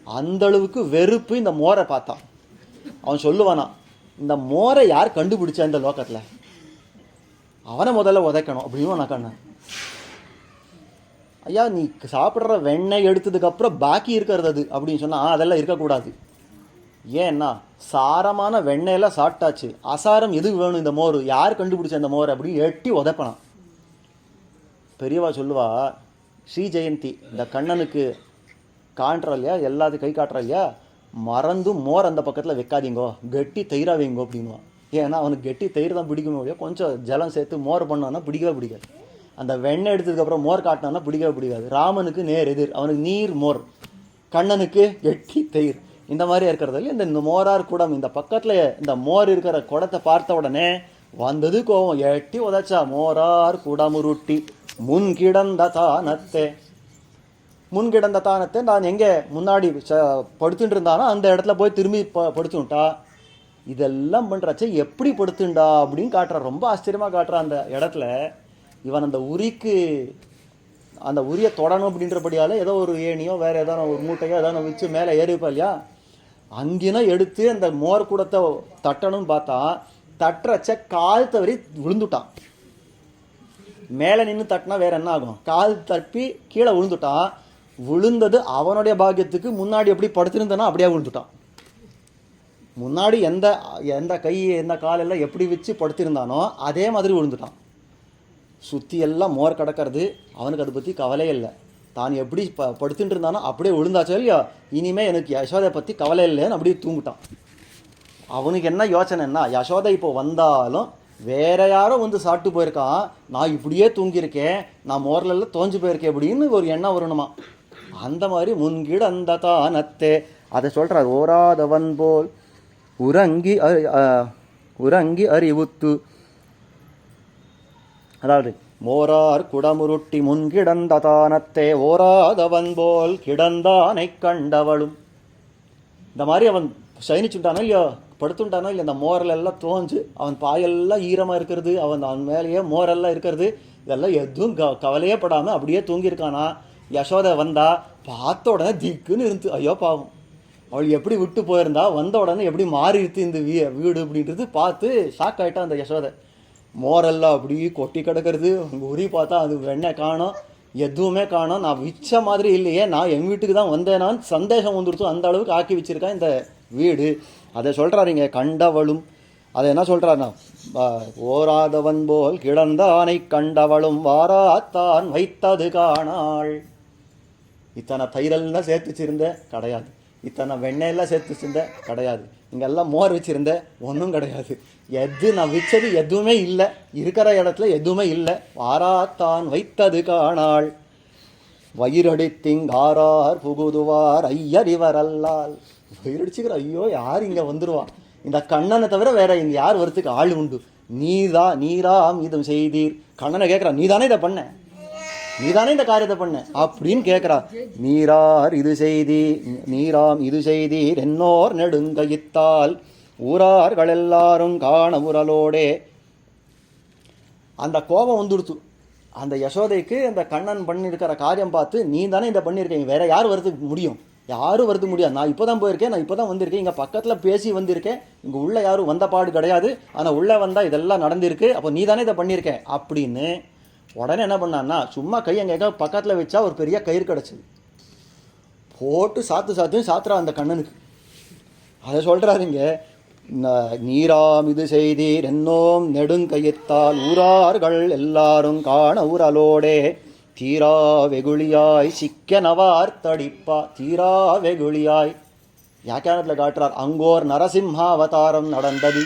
அந்த அளவுக்கு வெறுப்பு இந்த மோரை பார்த்தான். அவன் சொல்லுவானா, இந்த மோரை யார் கண்டுபிடிச்சா இந்த லோகத்தில், அவனை முதல்ல உதைக்கணும் அப்படின்னு நான் கண்ணன். ஐயா, நீ சாப்பிட்ற வெண்ணெய் எடுத்ததுக்கப்புறம் பாக்கி இருக்கிறது அது அப்படின்னு சொன்னால் அதெல்லாம் இருக்கக்கூடாது. ஏன்னா சாரமான வெண்ணெயெல்லாம் சாப்பிட்டாச்சு, அசாரம் எதுக்கு வேணும் இந்த மோர், யார் கண்டுபிடிச்ச இந்த மோர் அப்படின்னு எட்டி உதைப்பனான். பெரியவா சொல்லுவா, ஸ்ரீ ஜெயந்தி இந்த கண்ணனுக்கு காட்டுறா இல்லையா, எல்லாத்தையும் கை காட்டுறா இல்லையா, மறந்தும் மோர் அந்த பக்கத்தில் வைக்காதீங்கோ, கெட்டி தயிரா வைங்கோ அப்படின்வான். ஏன்னா அவனுக்கு கெட்டி தயிர் தான் பிடிக்குமே இல்லையா, கொஞ்சம் ஜலம் சேர்த்து மோர் பண்ணான்னா பிடிக்கவே பிடிக்காது. அந்த வெண்ணெய் எடுத்ததுக்கப்புறம் மோர் காட்டினான்னா பிடிக்கவே பிடிக்காது. ராமனுக்கு நேர் எதிர், அவனுக்கு நீர் மோர், கண்ணனுக்கு கெட்டி தயிர். இந்த மாதிரி இருக்கிறதுல இந்த மோரார் குடம், இந்த பக்கத்தில் இந்த மோர் இருக்கிற குடத்தை பார்த்த உடனே வந்தது கோவம், எட்டி உதச்சா. மோரார் குடமுருட்டி முன்கிடந்த தானத்தே. முன்கிடந்த தானத்தை நான் எங்கே முன்னாடி படுத்துட்டு இருந்தானோ அந்த இடத்துல போய் திரும்பி படுத்துட்டா. இதெல்லாம் பண்ணுறச்ச எப்படி படுத்துண்டா அப்படின்னு காட்டுறான். ரொம்ப ஆச்சரியமாக காட்டுறான். அந்த இடத்துல இவன் அந்த உரிக்கு அந்த உரியை தொடணும் அப்படின்றபடியால் ஏதோ ஒரு ஏணியோ வேறு ஏதாவது ஒரு மூட்டையோ ஏதாவது வச்சு மேலே ஏறிப்பா இல்லையா, அங்கேனா எடுத்து அந்த மோர் கூடத்தை தட்டணும்னு பார்த்தா தட்டுறச்ச கால் தவறி விழுந்துட்டான். மேலே நின்று தட்டினா வேற என்ன ஆகும், கால் தப்பி கீழே விழுந்துட்டான். விழுந்தது அவனுடைய பாக்கியத்துக்கு முன்னாடி எப்படி படுத்திருந்தானோ அப்படியே விழுந்துட்டான். முன்னாடி எந்த எந்த கை எந்த காலெல்லாம் எப்படி வச்சு படுத்திருந்தானோ அதே மாதிரி விழுந்துட்டான். சுற்றி எல்லாம் மோர் கிடக்கிறது, அவனுக்கு அதை பற்றி கவலையே இல்லை. தான் எப்படி படுத்துட்டு இருந்தானோ அப்படியே விழுந்தாச்சோ இல்லையா, இனிமேல் எனக்கு யசோதை பற்றி கவலை இல்லைன்னு அப்படியே தூங்கிட்டான். அவனுக்கு என்ன யோசனைன்னா, யசோதை இப்போ வந்தாலும் வேற யாரோ வந்து சாப்பிட்டு போயிருக்கான், நான் இப்படியே தூங்கியிருக்கேன், நான் மோர்லெல்லாம் தோஞ்சு போயிருக்கேன் அப்படின்னு ஒரு எண்ணம் வரணுமா. அந்த மாதிரி முன்கிட அந்த தானத்தே அதை சொல்கிறார். ஓராதவன் போல் உறங்கி அறிவுத்து. அதாவது மோரார் குடமுருட்டி முன்கிடந்த தானத்தே ஓராதவன் போல் கிடந்தானை கண்டவளும். இந்த மாதிரி அவன் சயனிச்சுட்டானோ இல்லையோ, படுத்துட்டானோ இல்லை, இந்த மோரில் எல்லாம் தோஞ்சு அவன் பாயெல்லாம் ஈரமாக இருக்கிறது, அவன் மேலேயே மோரெல்லாம் இருக்கிறது, இதெல்லாம் எதுவும் கவலையே படாமல் அப்படியே தூங்கியிருக்கானா. யசோதை வந்தா பார்த்த உடனே திக்குன்னு இருந்து, ஐயோ பாவம், அவள் எப்படி விட்டு போயிருந்தா, வந்த உடனே எப்படி மாறிடுத்து இந்த வீடு அப்படின்றது பார்த்து ஷாக் ஆகிட்டா அந்த யசோதை. மோரெல்லாம் அப்படி கொட்டி கிடக்கிறது, அங்கே உரி பார்த்தா அது வெண்ணெய் காணோம், எதுவுமே காணோம். நான் விச்ச மாதிரி இல்லையே, நான் எங்கள் வீட்டுக்கு தான் வந்தேனான்னு சந்தேகம் வந்துடுத்து, அந்த அளவுக்கு ஆக்கி வச்சுருக்கேன் இந்த வீடு. அதை சொல்கிறாருங்க கண்டவளும். அதை என்ன சொல்கிறாருன்னா, ஓராதவன் போல் கிடந்தானை கண்டவளும் வாராத்தான் வைத்தது காணாள். இத்தனை தயிரெல்லாம் சேர்த்து வச்சுருந்த கிடையாது, இத்தனை வெண்ணெயெல்லாம் சேர்த்து வச்சுருந்த கிடையாது, இங்கெல்லாம் மோர் வச்சுருந்த ஒன்றும் கிடையாது, எது நான் வச்சது எதுவுமே இல்லை, இருக்கிற இடத்துல எதுவுமே இல்லை. வாராத்தான் வைத்தது காணாள். வயிறடித்திங்காரார் புகுதுவார் ஐயறிவரல்லால். வயிறடிச்சுக்கிற ஐயோ யார் இங்கே வந்துடுவா, இந்த கண்ணனை தவிர வேற இங்கே யார் வரத்துக்கு ஆள் உண்டு, நீராம் இதும் செய்தீர். கண்ணனை கேட்குறா, நீதானே இதை பண்ண, நீதானே இந்த காரியத்தை பண்ண அப்படின்னு கேட்குறா. நீராம் இது செய்தீர் என்னோர் நெடுங்கயித்தால் ஊரார்கள் எல்லாரும் காண உரலோடே. அந்த கோபம் வந்துடுத்து அந்த யசோதைக்கு. அந்த கண்ணன் பண்ணியிருக்கிற காரியம் பார்த்து, நீ தானே இதை பண்ணியிருக்கீங்க, வேற யார் வரதுக்கு முடியும், யாரும் வரது முடியாது, நான் இப்போ தான் போயிருக்கேன், நான் இப்போ தான் வந்திருக்கேன், இங்கே பக்கத்தில் பேசி வந்திருக்கேன், இங்கே உள்ள யாரும் வந்த பாடு கிடையாது, ஆனால் உள்ளே வந்தால் இதெல்லாம் நடந்திருக்கு, அப்போ நீ தானே இதை பண்ணியிருக்கேன் அப்படின்னு. உடனே என்ன பண்ணான்னா, சும்மா கை எங்கே பக்கத்தில் வச்சா ஒரு பெரிய கயிறு கிடச்சிது, போட்டு சாத்துறா அந்த கண்ணனுக்கு. அதை சொல்கிறாருங்க, நீராம் இது செய்தீர் என்னோம் நெடுங்கயித்தால் ஊரார்கள் எல்லாரும் காண உரலோடே தீரா வெகுளியாய் சிக்கனவார் தடிப்பா. தீரா வெகுளியாய் வியாக்கியானத்தில் காட்டுறார், அங்கோர் நரசிம்மாவதாரம் நடந்தது.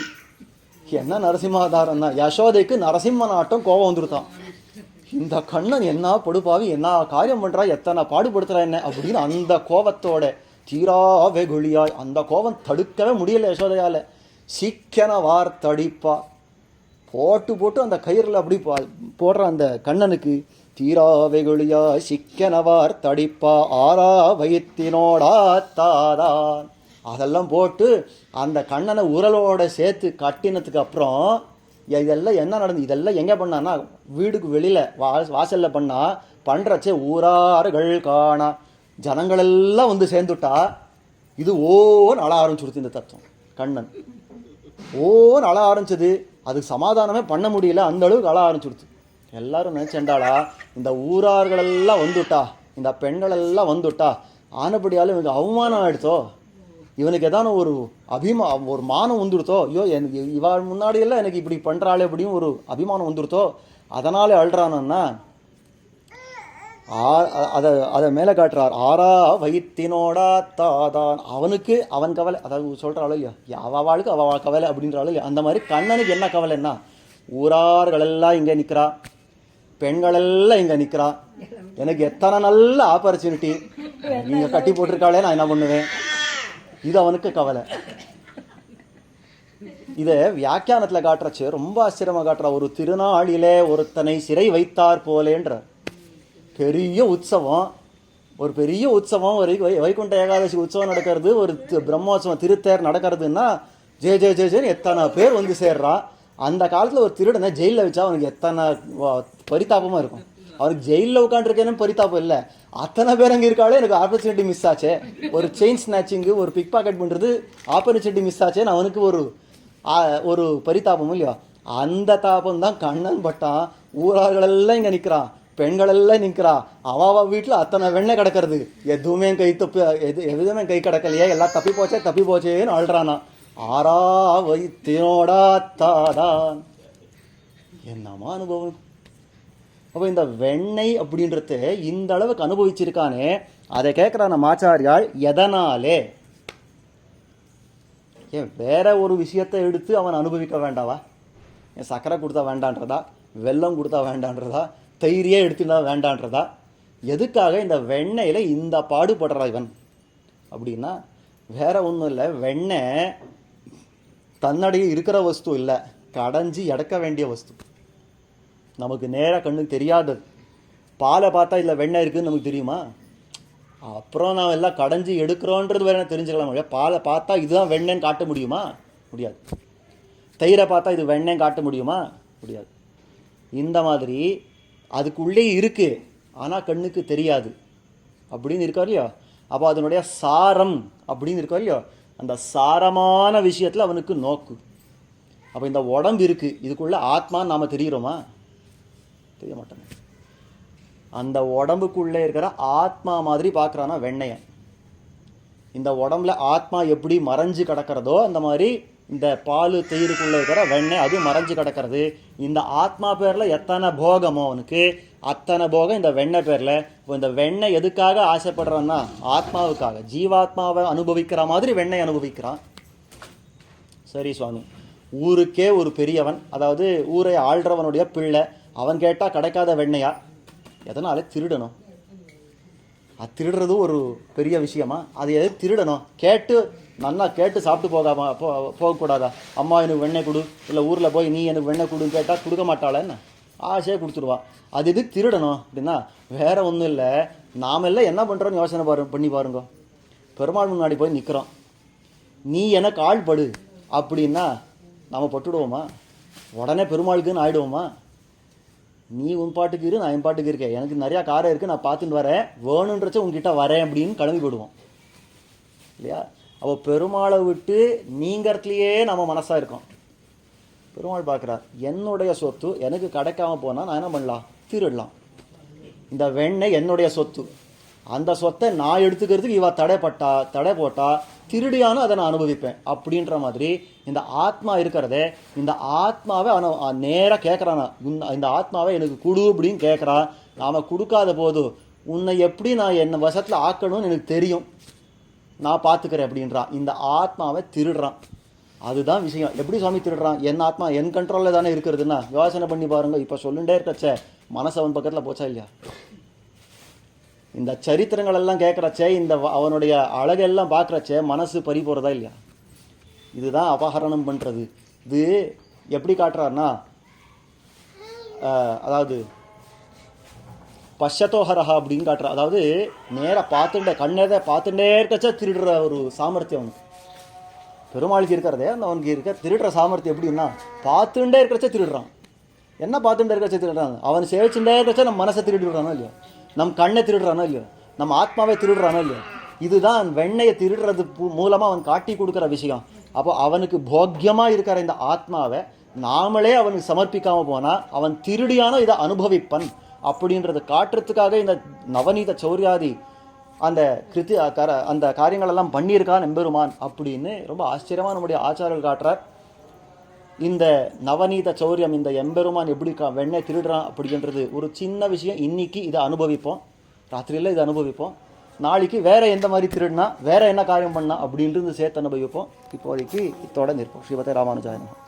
என்ன நரசிம்மாவதாரம்னா, யசோதைக்கு நரசிம்மனாட்டம் கோபம் வந்துருத்தான். இந்த கண்ணன் என்ன படுப்பாவி, என்ன காரியம் பண்ணுறா, எத்தனை பாடுபடுத்துறா என்ன அப்படின்னு அந்த கோபத்தோட தீரா வெகுளியாய், அந்த கோபம் தடுக்கவே முடியல யசோதையால். சிக்கன வார் தடிப்பா, போட்டு அந்த கயிறில் அப்படி போடுற அந்த கண்ணனுக்கு. தீரா வெகுளியாய் சிக்கனவார் தடிப்பா ஆரா வயிற்றினோடா தாதான். அதெல்லாம் போட்டு அந்த கண்ணனை உரலோட சேர்த்து கட்டினதுக்கு அப்புறம் இதெல்லாம் என்ன நடந்து, இதெல்லாம் எங்கே பண்ணான்னா வீடுக்கு வெளியில் வாசலில் பண்ணுறச்சே ஊரார்கள் காணா ஜனங்களெல்லாம் வந்து சேர்ந்துட்டா இது ஓன்னு அழ ஆரம்பிச்சுடுது. இந்த தத்துவம் கண்ணன் ஓன்னு அழ ஆரம்பிச்சது. அதுக்கு சமாதானமே பண்ண முடியல, அந்த அளவுக்கு அழ ஆரம்பிச்சுடுது. எல்லாரும் நினைச்சேண்டாளா இந்த ஊரார்களெல்லாம் வந்துட்டா, இந்த பெண்களெல்லாம் வந்துட்டா, ஆனப்படியாலும் இவனுக்கு அவமானம் ஆயிடுத்தோ, இவனுக்கு ஏதான ஒரு ஒரு மானம் வந்துடுத்தோ, ஐயோ எனக்கு இவள் முன்னாடியெல்லாம் எனக்கு இப்படி பண்ணுறாளே அப்படின்னு ஒரு அபிமானம் வந்துடுத்தோ, அதனாலே அழுறானா அதை மேலே காட்டுறார். ஆறா வயிற்றினோடா தாதான் அவனுக்கு அவன் கவலை, அதாவது சொல்கிறாளோ இல்லையா அவளுக்கு அவள் கவலை அப்படின்றாளோ இல்லையா, அந்த மாதிரி கண்ணனுக்கு என்ன கவலைன்னா ஊரார்களெல்லாம் இங்கே நிற்கிறா, பெண்களெல்லாம் இங்கே நிற்கிறா, எனக்கு எத்தனை நல்ல ஆப்பர்ச்சுனிட்டி நீங்கள் கட்டி போட்டிருக்காளே, நான் என்ன பண்ணுவேன், இது அவனுக்கு கவலை. இதை வியாக்கியானத்தில் காட்டுறச்சு ரொம்ப ஆச்சரியமாக காட்டுறா. ஒரு திருநாளிலே ஒருத்தனை சிறை வைத்தார் போலேன்ற பெரிய உற்சவம், ஒரு பெரிய உற்சவம், ஒரு வைகுண்ட ஏகாதசி உற்சவம் நடக்கிறது, ஒரு பிரம்மோற்சவம் திருத்தேர் நடக்கிறதுன்னா ஜெய ஜெய ஜெய ஜெயன்னு எத்தனை பேர் வந்து சேர்றான். அந்த காலத்தில் ஒரு திருடனை ஜெயிலில் வச்சா அவனுக்கு எத்தனை பரிதாபமாக இருக்கும். அவனுக்கு ஜெயிலில் உட்காந்துருக்கேன்னு பரிதாபம் இல்லை, அத்தனை பேர் அங்கே இருக்காளே எனக்கு ஆப்பர்ச்சுனிட்டி மிஸ் ஆச்சே, ஒரு செயின் ஸ்நாச்சிங்கு ஒரு பிக் பாக்கெட் பண்ணுறது ஆப்பர்ச்சுனிட்டி மிஸ் ஆச்சேன்னு அவனுக்கு ஒரு பரிதாபமும் இல்லையா. அந்த தாபம் தான் கண்ணன் பட்டான். ஊரார்களெல்லாம் இங்கே நிற்கிறான், பெண்களெல்லாம் நிற்கிறா, அவ வீட்டில் அத்தனை வெண்ணெய் கிடக்கிறது, எதுவுமே எதுவுமே கை கிடக்கலையே, எல்லாம் தப்பி போச்சேன்னு அழுறானா. ஆறா வைத்தினோடா தாதான் என்னமா அனுபவம். அப்போ இந்த வெண்ணெய் அப்படின்றத இந்த அளவுக்கு அனுபவிச்சிருக்கானே, அதை கேட்குறான ஆச்சாரியால் எதனாலே, ஏன் வேற ஒரு விஷயத்தை எடுத்து அவன் அனுபவிக்க வேண்டாவா? ஏன் சர்க்கரை கொடுத்தா வேண்டான்றதா, வெல்லம் கொடுத்தா வேண்டான்றதா, தயிரியே எடுத்துனா வேண்டான்றதா, எதுக்காக இந்த வெண்ணெயில் இந்த பாடுபடுறா இவன் அப்படின்னா வேற ஒன்றும் இல்லை. வெண்ணெய் தன்னடைய இருக்கிற வஸ்து இல்லை, கடைஞ்சி எடுக்க வேண்டிய வஸ்து. நமக்கு நேராக கண்ணுக்கு தெரியாதது. பாலை பார்த்தா இல்லை வெண்ணெய் இருக்குதுன்னு நமக்கு தெரியுமா? அப்புறம் நான் எல்லாம் கடைஞ்சி எடுக்கிறோன்றது வேற தெரிஞ்சுக்கலாம். பாலை பார்த்தா இதுதான் வெண்ணெய்ன்னு காட்ட முடியுமா? முடியாது. தயிரை பார்த்தா இது வெண்ணெய்ன்னு காட்ட முடியுமா? முடியாது. இந்த மாதிரி அதுக்குள்ளே இருக்குது, ஆனால் கண்ணுக்கு தெரியாது அப்படின்னு இருக்கா இல்லையோ. அப்போ அதனுடைய சாரம் அப்படின்னு இருக்கா இல்லையோ, அந்த சாரமான விஷயத்தில் அவனுக்கு நோக்கு. அப்போ இந்த உடம்பு இருக்குது, இதுக்குள்ளே ஆத்மான்னு நாம் தெரிகிறோமா? தெரிய மாட்டோங்க. அந்த உடம்புக்குள்ளே இருக்கிற ஆத்மா மாதிரி பார்க்குறானா வெண்ணையை. இந்த உடம்புல ஆத்மா எப்படி மறைஞ்சு கிடக்கிறதோ அந்த மாதிரி இந்த பால் தயிருக்குள்ளே இருக்கிற வெண்ணெய் அது மறைஞ்சு கிடக்கிறது. இந்த ஆத்மா பேரில் எத்தனை போகமோ அவனுக்கு அத்தனை போகம் இந்த வெண்ணெய் பேரில். இப்போ இந்த வெண்ணெய் எதுக்காக ஆசைப்படுறான்னா ஆத்மாவுக்காக, ஜீவாத்மாவை அனுபவிக்கிற மாதிரி வெண்ணெய் அனுபவிக்கிறான். சரி சுவாமி, ஊருக்கே ஒரு பெரியவன், அதாவது ஊரை ஆள்றவனுடைய பிள்ளை, அவன் கேட்டால் கிடைக்காத வெண்ணையா? எதனால திருடணும்? அது திருடுறது ஒரு பெரிய விஷயமா? அது எது திருடணும்? நல்லா கேட்டு சாப்பிட்டு போகக்கூடாதா? அம்மா எனக்கு வெண்ணெய் கொடு, இல்லை ஊரில் போய் நீ எனக்கு வெண்ணெய் கொடுன்னு கேட்டால் கொடுக்க மாட்டாள என்ன? ஆசையாக கொடுத்துருவா. அது எது திருடணும் அப்படின்னா வேற ஒன்றும் இல்லை. நாமெல்லாம் என்ன பண்ணுறோன்னு யோசனை பண்ணி பாருங்க. பெருமாள் முன்னாடி போய் நிற்கிறோம், நீ எனக்கு ஆள் படு அப்படின்னா நாம் பட்டுடுவோமா? உடனே பெருமாளுக்குன்னு ஆயிடுவோமா? நீ உன் பாட்டுக்கு இரு, நான் என் பாட்டுக்கு இருக்கேன், எனக்கு நிறையா காரை இருக்குது, நான் பார்த்துட்டு வரேன், வேணுன்றச்ச உங்ககிட்ட வரேன் அப்படின்னு கிளம்பி போடுவோம் இல்லையா? அப்போ பெருமாளை விட்டு நீங்கிறதுலையே நம்ம மனசாக இருக்கோம். பெருமாள் பார்க்குறார், என்னுடைய சொத்து எனக்கு கிடைக்காம போனால் நான் என்ன பண்ணலாம்? திருடலாம். இந்த வெண்ணெய் என்னுடைய சொத்து, அந்த சொத்தை நான் எடுத்துக்கிறதுக்கு இவ தடை போட்டா திருடியானும் அதை நான் அனுபவிப்பேன் அப்படின்ற மாதிரி இந்த ஆத்மா இருக்கிறதே, இந்த ஆத்மாவை அவன் நேராக கேட்குறானா, இந்த ஆத்மாவை எனக்கு கொடு அப்படின்னு கேட்குறான். நாம் கொடுக்காத போது உன்னை எப்படி நான் என்னை வசத்தில் ஆக்கணும்னு எனக்கு தெரியும், நான் பார்த்துக்கிறேன் அப்படின்றான். இந்த ஆத்மாவை திருடுறான். அதுதான் விஷயம். எப்படி சுவாமி திருடுறான்? என் ஆத்மா என் கண்ட்ரோலில் தானே இருக்கிறதுன்னா யோசனை பண்ணி பாருங்க. இப்போ சொல்லுண்டே இருக்கச்சே மனசு அவன் பக்கத்தில் போச்சா இல்லையா? இந்த சரித்திரங்கள் எல்லாம் கேட்குறச்சே, இந்த அவனுடைய அழகெல்லாம் பார்க்குறச்சே மனசு பறி போகிறதா இல்லையா? இதுதான் அபகரணம் பண்ணுறது. இது எப்படி காட்டுறாருன்னா, அதாவது பஷத்தோஹரஹா அப்படின்னு காட்டுறா. அதாவது நேராக கண்ணேதை பார்த்துட்டே இருக்கச்சா திருடுற ஒரு சாமர்த்தியம் அவனுக்கு. பெருமாளுக்கு இருக்கிறதே அந்த அவனுக்கு இருக்க திருடுற சாமர்த்தியம் எப்படின்னா பார்த்துட்டே இருக்கிறச்சே திருடுறான். என்ன பார்த்துட்டே இருக்கிறச்சே திருடுறான்? அவன் சேவிச்சுட்டே இருக்கிறச்சே நம்ம மனசை திருடி விடுறானோ இல்லையோ, நம் கண்ணை திருடுறானோ இல்லையோ, நம்ம ஆத்மாவை திருடுறானோ இல்லையோ. இதுதான் வெண்ணையை திருடுறது மூலமாக அவன் காட்டி கொடுக்குற விஷயம். அப்போ அவனுக்கு போக்கியமாக இருக்கிற இந்த ஆத்மாவை நாமளே அவனுக்கு சமர்ப்பிக்காமல் போனால் அவன் திருடியானோ இதை அனுபவிப்பன் அப்படின்றத காட்டுறதுக்காக இந்த நவநீத சௌரியாதி அந்த அந்த காரியங்களெல்லாம் பண்ணியிருக்கான் எம்பெருமான் அப்படின்னு ரொம்ப ஆச்சரியமாக நம்முடைய ஆச்சாரர்கள் காட்டுறார். இந்த நவநீத சௌரியம், இந்த எம்பெருமான் எப்படி வெண்ணெய் திருடுறான் அப்படின்றது ஒரு சின்ன விஷயம். இன்னைக்கு இதை அனுபவிப்போம், ராத்திரியில் இதை அனுபவிப்போம். நாளைக்கு வேற எந்த மாதிரி திருடினா வேற என்ன காரியம் பண்ணா அப்படின்றது சேர்த்து அனுபவிப்போம். இப்போதைக்கு இத்தோட நிற்போம். ஸ்ரீமதே ராமானுஜாய நமஹ.